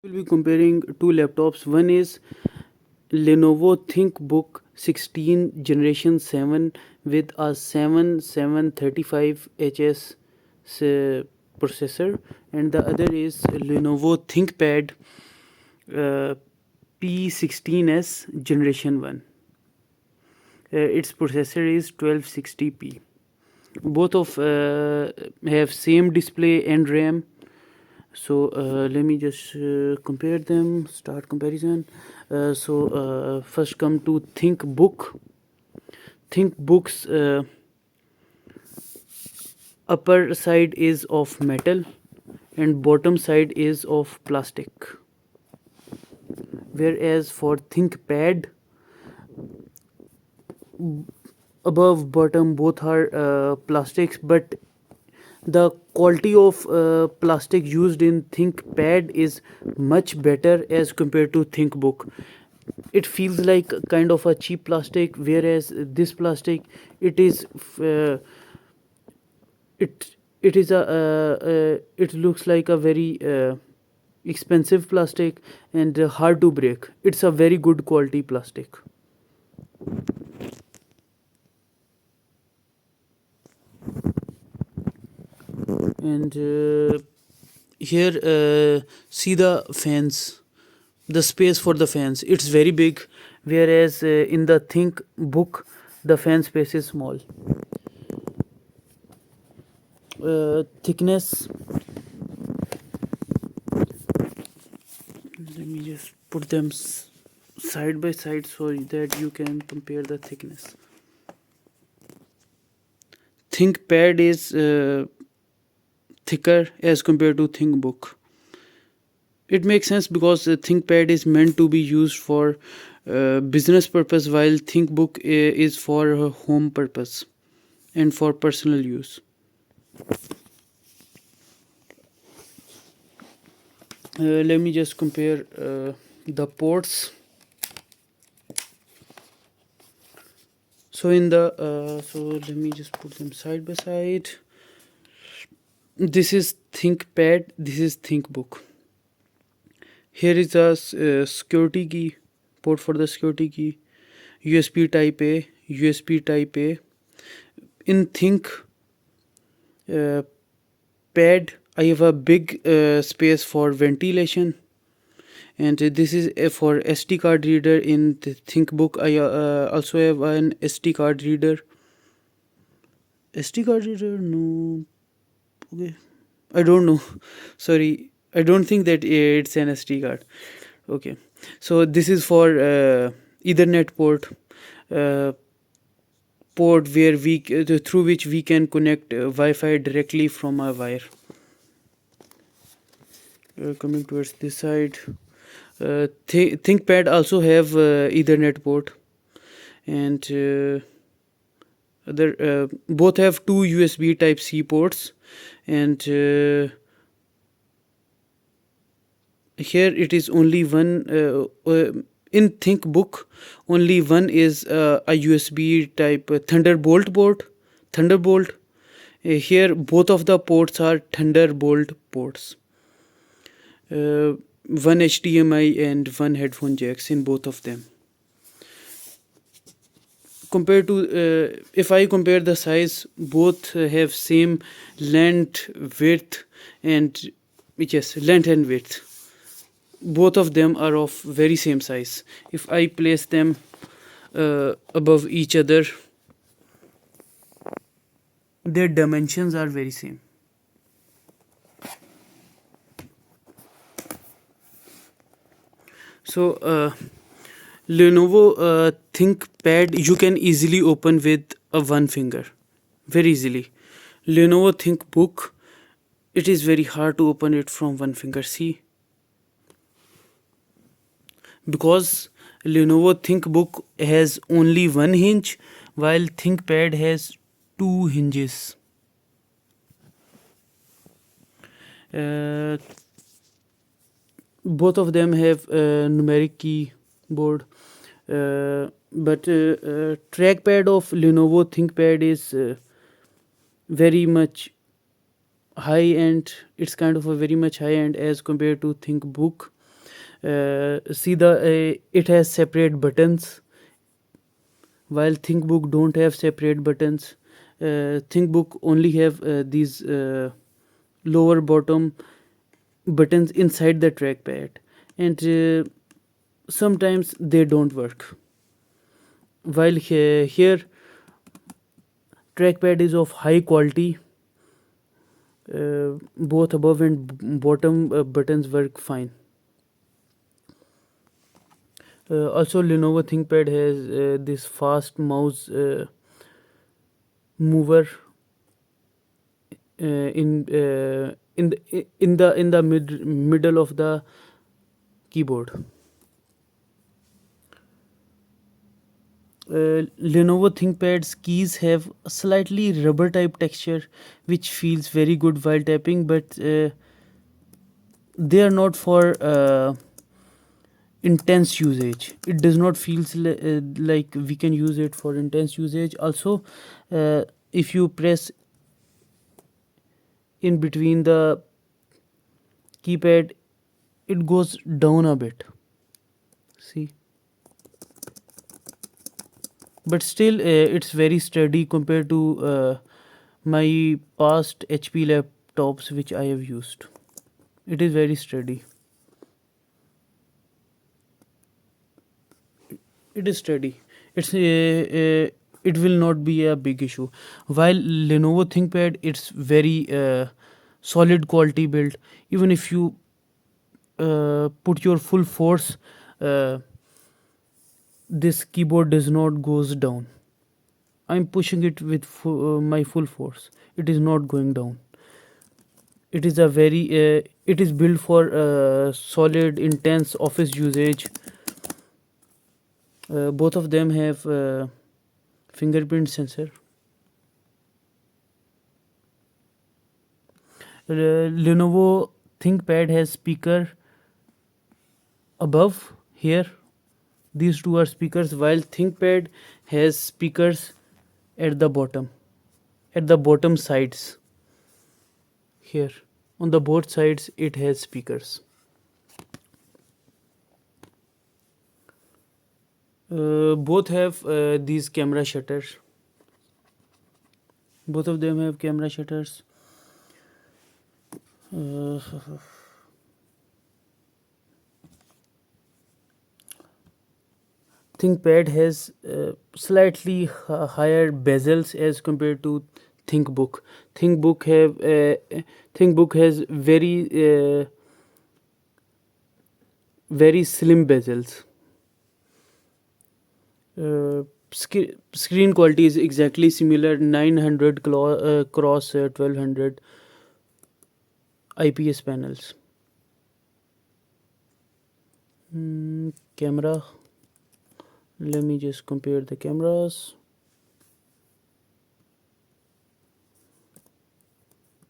We'll be comparing two laptops. One is Lenovo Thinkbook 16 Generation 7 with a 7735HS processor, and the other is Lenovo Thinkpad uh, P16s Generation 1. Its processor is 1260p. Both of have same display and RAM. So let me just compare them, start comparison. First come to Thinkbook. Thinkbook's upper side is of metal and bottom side is of plastic, whereas for Thinkpad, above bottom both are plastics, but the quality of plastic used in Thinkpad is much better as compared to Thinkbook. It feels like kind of a cheap plastic, whereas this plastic, it is it is a it looks like a very expensive plastic and hard to break. It's a very good quality plastic. And here see the fans, the space for the fans, it's very big, whereas in the Thinkbook the fan space is small. Thickness, let me just put them side by side so that you can compare the thickness. Thinkpad is thicker as compared to Thinkbook. It makes sense because Thinkpad is meant to be used for business purpose, while Thinkbook is for home purpose and for personal use. Let me just compare the ports. So in the so let me just put them side by side. This is Thinkpad, this is Thinkbook. Here is a security key, port for the security key, USB type A, USB type A. In Think Pad, I have a big space for ventilation, and this is for SD card reader. In the Thinkbook, I also have an SD card reader. SD card reader? No. Okay. I don't know. Sorry. I don't think that it's an SD card. Okay. So this is for Ethernet port. Port where we through which we can connect Wi-Fi directly from a wire. Coming towards this side, Thinkpad also have Ethernet port, and other both have two USB Type C ports, and here it is only one. In Thinkbook, only one is a USB Type Thunderbolt port. Thunderbolt. Here, both of the ports are Thunderbolt ports. One HDMI and one headphone jacks in both of them. Compared to if I compare the size, both have same length, width, and length and width. Both of them are of very same size. If I place them above each other, their dimensions are very same. So Lenovo Thinkpad you can easily open with a one finger, very easily. Lenovo Thinkbook, it is very hard to open it from one finger. See, because Lenovo Thinkbook has only one hinge, while Thinkpad has two hinges. Both of them have numeric keyboard, but trackpad of Lenovo Thinkpad is very much high end. It's kind of a very much high end as compared to Thinkbook. See the it has separate buttons, while Thinkbook don't have separate buttons. Thinkbook only have these lower bottom buttons inside the trackpad, and sometimes they don't work. While here trackpad is of high quality, both above and bottom buttons work fine. Also, Lenovo ThinkPad has this fast mouse mover in the middle of the keyboard. Lenovo ThinkPad's keys have a slightly rubber type texture, which feels very good while tapping, but they are not for intense usage. It does not feel like we can use it for intense usage. Also, if you press in between the keypad, it goes down a bit. See, but still it's very sturdy compared to my past HP laptops which I have used. It is very sturdy. It is sturdy. It will not be a big issue. While Lenovo ThinkPad, it's very solid quality build. Even if you put your full force, uh, this keyboard does not goes down. I'm pushing it with my full force. It is not going down. It is a very it is built for solid intense office usage. Both of them have fingerprint sensor. Lenovo ThinkPad has speaker above here. These two are speakers, while ThinkPad has speakers at the bottom sides. Here on the both sides it has speakers. Both have these camera shutters. Both of them have camera shutters. ThinkPad has slightly higher bezels as compared to Thinkbook. Thinkbook has very slim bezels. Screen quality is exactly similar, 900 cross 1200 IPS panels. Camera, let me just compare the cameras.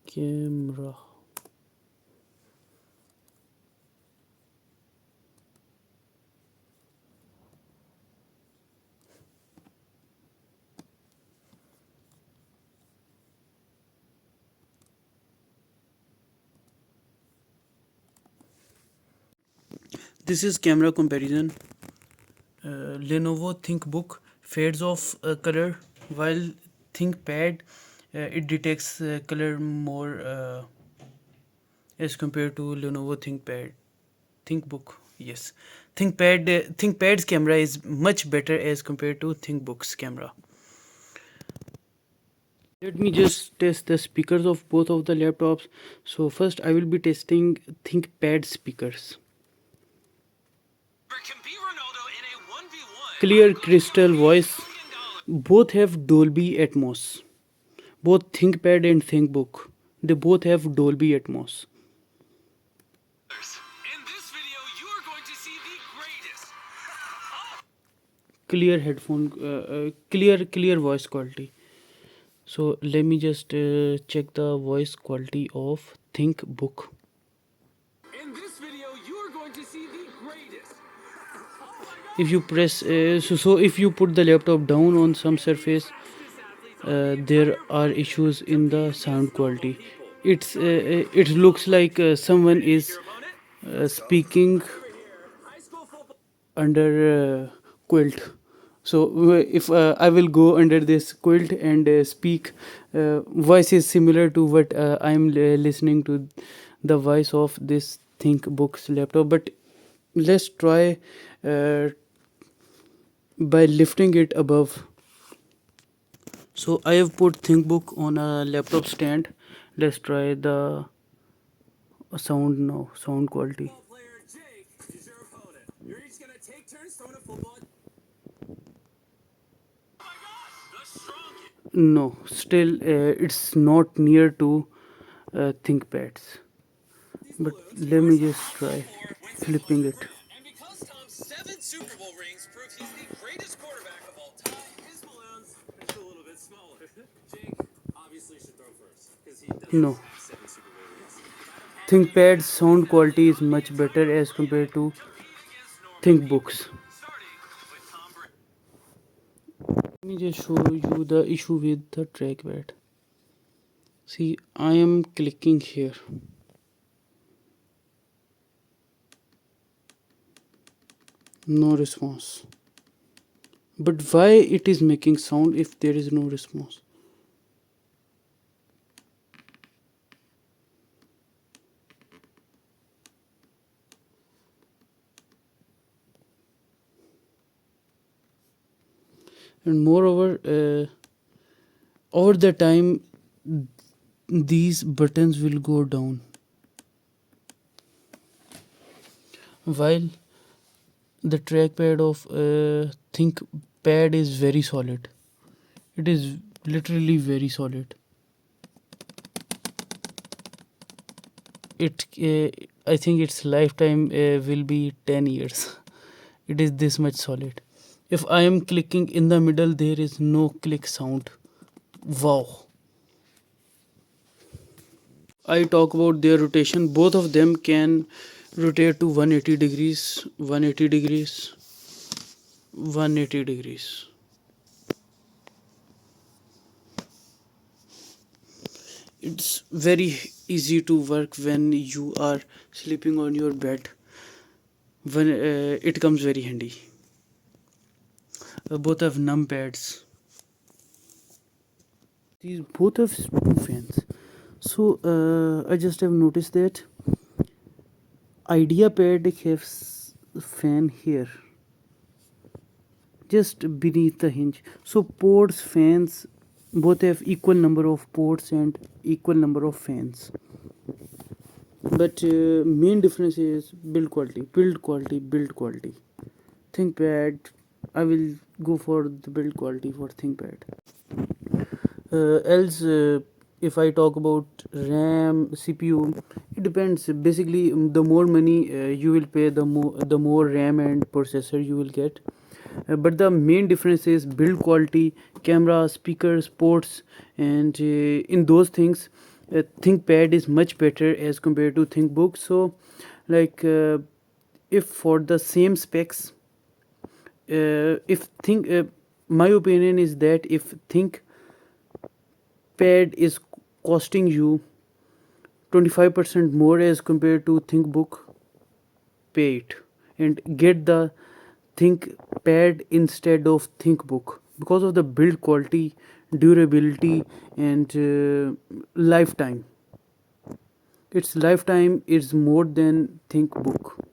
Camera, this is camera comparison. Lenovo Thinkbook fades off color, while ThinkPad it detects color more as compared to Lenovo Thinkbook. Yes, ThinkPad's camera is much better as compared to Thinkbook's camera. Let me just test the speakers of both of the laptops. So first I will be testing ThinkPad speakers. Clear crystal voice. Both have Dolby Atmos. Both ThinkPad and Thinkbook, they both have Dolby Atmos. In this video, you are going to see the greatest. Clear headphone, clear voice quality. So let me just check the voice quality of Thinkbook. In this video, you are going to see the greatest. If you press, so if you put the laptop down on some surface, there are issues in the sound quality. It looks like someone is speaking under quilt. So if I will go under this quilt and speak, voice is similar to what I am listening to the voice of this Thinkbook's laptop. But let's try uh, by lifting it above. So I have put Thinkbook on a laptop stand. Let's try the sound now, sound quality. No, still it's not near to Thinkpads. But let me just try flipping it. No. Thinkpad's sound quality is much better as compared to Thinkbooks. Let me just show you the issue with the trackpad. See, I am clicking here. No response. But why it is making sound if there is no response? And moreover, over the time, these buttons will go down, while the trackpad of Thinkpad is very solid. It is literally very solid. It I think its lifetime will be 10 years. It is this much solid. If I am clicking in the middle, there is no click sound. Wow. I talk about their rotation. Both of them can rotate to 180 degrees, 180 degrees, 180 degrees. It's very easy to work when you are sleeping on your bed. When it comes very handy. Both have numpads. These both have two fans. So I just have noticed that IdeaPad has fan here, just beneath the hinge. So ports, fans, both have equal number of ports and equal number of fans. But main difference is build quality, build quality, build quality. Thinkpad, I will go for the build quality for Thinkpad. Else, if I talk about RAM, CPU, it depends. Basically, the more money you will pay, the more RAM and processor you will get. But the main difference is build quality, camera, speakers, ports, and in those things, Thinkpad is much better as compared to Thinkbook. So, like, if for the same specs, if think, my opinion is that if Thinkpad is costing you 25% more as compared to Thinkbook, pay it and get the Thinkpad instead of Thinkbook because of the build quality, durability, and lifetime. Its lifetime is more than Thinkbook.